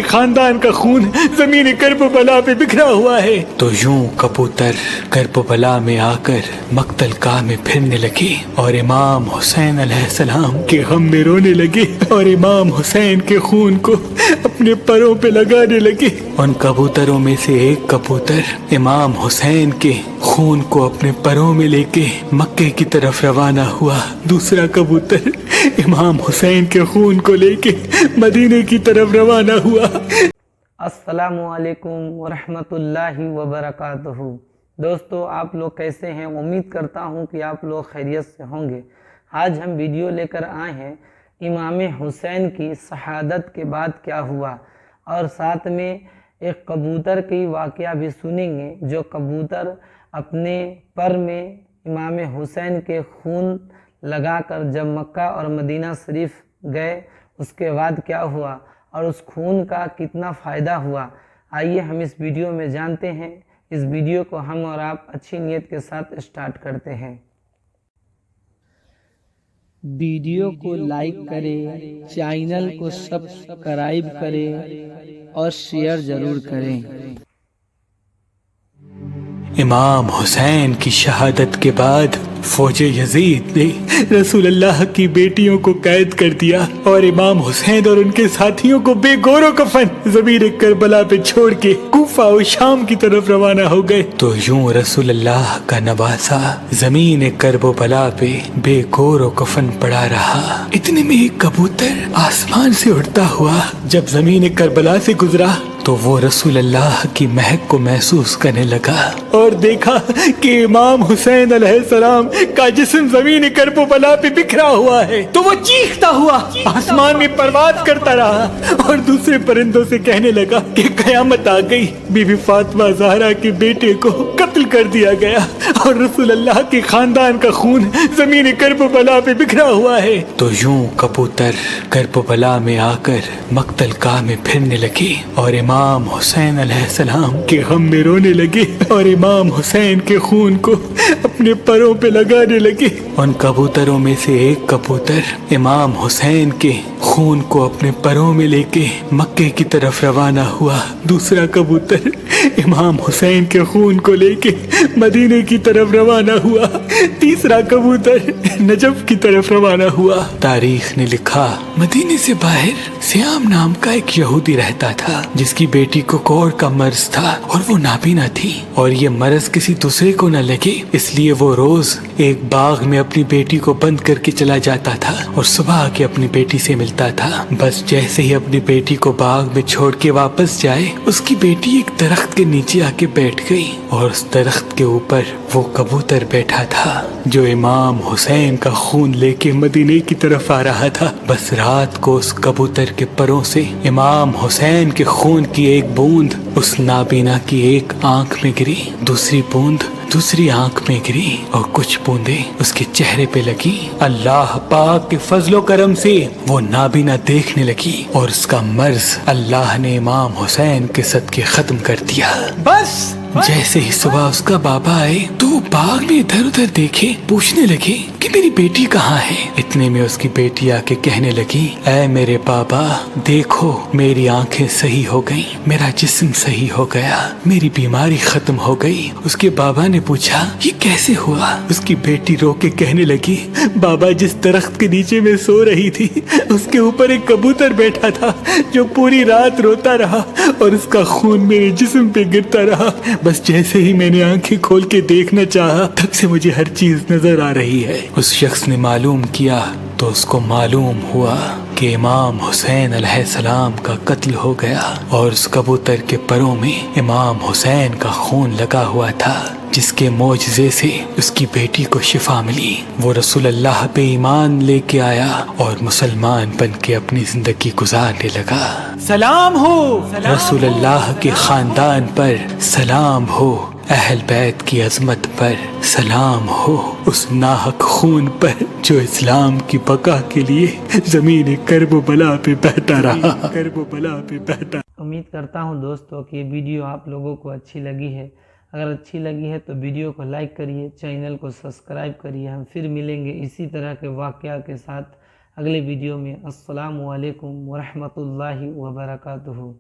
خاندان کا خون زمین کربلا پہ بکھرا ہوا ہے۔ تو یوں کبوتر کربلا میں آ کر مقتل گاہ میں پھرنے لگے اور امام حسین علیہ السلام کے غم میں رونے لگے اور امام حسین کے خون کو اپنے پروں پہ لگانے لگے۔ ان کبوتروں میں سے ایک کبوتر امام حسین کے خون کو اپنے پروں میں لے کے مکے کی طرف روانہ ہوا، دوسرا کبوتر امام حسین کے خون کو لے کے مدینے کی طرف روانہ ہوا۔ السلام علیکم ورحمۃ اللہ وبرکاتہ۔ دوستو، آپ لوگ کیسے ہیں؟ امید کرتا ہوں کہ آپ لوگ خیریت سے ہوں گے۔ آج ہم ویڈیو لے کر آئے ہیں امام حسین کی شہادت کے بعد کیا ہوا، اور ساتھ میں ایک کبوتر کی واقعہ بھی سنیں گے، جو کبوتر اپنے پر میں امام حسین کے خون لگا کر جب مکہ اور مدینہ شریف گئے اس کے بعد کیا ہوا اور اس خون کا کتنا فائدہ ہوا۔ آئیے ہم اس ویڈیو میں جانتے ہیں۔ اس ویڈیو کو ہم اور آپ اچھی نیت کے ساتھ اسٹارٹ کرتے ہیں۔ ویڈیو کو لائک کریں، چینل کو سبسکرائب کریں اور شیئر ضرور کریں۔ امام حسین کی شہادت کے بعد فوج یزید نے رسول اللہ کی بیٹیوں کو قید کر دیا اور امام حسین اور ان کے ساتھیوں کو بے گور و کفن زمین کربلا پہ چھوڑ کے کوفہ و شام کی طرف روانہ ہو گئے۔ تو یوں رسول اللہ کا نواسہ زمین کربلا پہ بے گور و کفن پڑا رہا۔ اتنے میں ایک کبوتر آسمان سے اڑتا ہوا جب زمین کربلا سے گزرا تو وہ رسول اللہ کی مہک کو محسوس کرنے لگا اور دیکھا کہ امام حسین علیہ السلام کا جسم زمین کربلا پہ بکھرا ہوا ہے۔ تو وہ چیختا ہوا آسمان میں پرواز کرتا رہا اور دوسرے پرندوں سے کہنے لگا کہ قیامت آ گئی، بی بی فاطمہ زہرا کے بیٹے کو قتل کر دیا گیا اور رسول اللہ کے خاندان کا خون زمین کربلا پہ بکھرا ہوا ہے۔ تو یوں کبوتر کربلا میں آ کر مقتل گاہ میں پھرنے لگے اور امام حسین علیہ السلام کے غم میں رونے لگے اور امام حسین کے خون کو اپنے پروں پہ لگانے لگے۔ ان کبوتروں میں سے ایک کبوتر امام حسین کے خون کو اپنے پروں میں لے کے مکے کی طرف روانہ ہوا، دوسرا کبوتر امام حسین کے خون کو لے کے مدینے کی طرف روانہ ہوا، تیسرا کبوتر نجف کی طرف روانہ ہوا۔ تاریخ نے لکھا مدینے سے باہر سیام نام کا ایک یہودی رہتا تھا جس کی بیٹی کو کوڑ کا مرض تھا اور وہ نابینا تھی، اور یہ مرض کسی دوسرے کو نہ لگے اس لیے وہ روز ایک باغ میں اپنی بیٹی کو بند کر کے چلا جاتا تھا اور صبح آ کے اپنی بیٹی سے ملتا تھا۔ بس جیسے ہی اپنی بیٹی کو باغ میں چھوڑ کے واپس جائے اس کی بیٹی ایک درخت کے نیچے آ کے بیٹھ گئی اور اس درخت کے اوپر وہ کبوتر بیٹھا تھا جو امام حسین کا خون لے کے مدینے کی طرف آ رہا تھا۔ بس رات کو اس کبوتر کے پروں سے امام حسین کے خون کی ایک بوند اس نابینا کی ایک آنکھ میں گری، دوسری بوند دوسری آنکھ میں گری اور کچھ بوندیں اس کے چہرے پہ لگی۔ اللہ پاک کے فضل و کرم سے وہ نابینا دیکھنے لگی اور اس کا مرض اللہ نے امام حسین کے صدقے ختم کر دیا۔ بس جیسے ہی صبح اس کا بابا آئے تو وہ باغ میں ادھر ادھر دیکھے، پوچھنے لگے کہ میری بیٹی کہاں ہے۔ اتنے میں اس کی بیٹی آ کے کہنے لگی اے میرے بابا، دیکھو میری آنکھیں صحیح ہو گئیں، میرا جسم صحیح ہو گیا، میری بیماری ختم ہو گئی۔ اس کے بابا نے پوچھا یہ کیسے ہوا؟ اس کی بیٹی رو کے کہنے لگی بابا، جس درخت کے نیچے میں سو رہی تھی اس کے اوپر ایک کبوتر بیٹھا تھا جو پوری رات روتا رہا اور اس کا خون میرے جسم پہ گرتا رہا۔ بس جیسے ہی میں نے آنکھیں کھول کے دیکھنا چاہا تب سے مجھے ہر چیز نظر آ رہی ہے۔ اس شخص نے معلوم کیا تو اس کو معلوم ہوا کہ امام حسین علیہ السلام کا قتل ہو گیا اور اس کبوتر کے پروں میں امام حسین کا خون لگا ہوا تھا، جس کے معجزے سے اس کی بیٹی کو شفا ملی۔ وہ رسول اللہ پہ ایمان لے کے آیا اور مسلمان بن کے اپنی زندگی گزارنے لگا۔ سلام ہو رسول اللہ کے خاندان پر، سلام ہو اہل بیت کی عظمت پر، سلام ہو اس ناحق خون پر جو اسلام کی بقا کے لیے زمین کربلا پہ بہتا رہا۔ امید کرتا ہوں دوستوں کہ یہ ویڈیو آپ لوگوں کو اچھی لگی ہے۔ اگر اچھی لگی ہے تو ویڈیو کو لائک کریے، چینل کو سبسکرائب کریے۔ ہم پھر ملیں گے اسی طرح کے واقعہ کے ساتھ اگلے ویڈیو میں۔ السلام علیکم ورحمۃ اللہ وبرکاتہ۔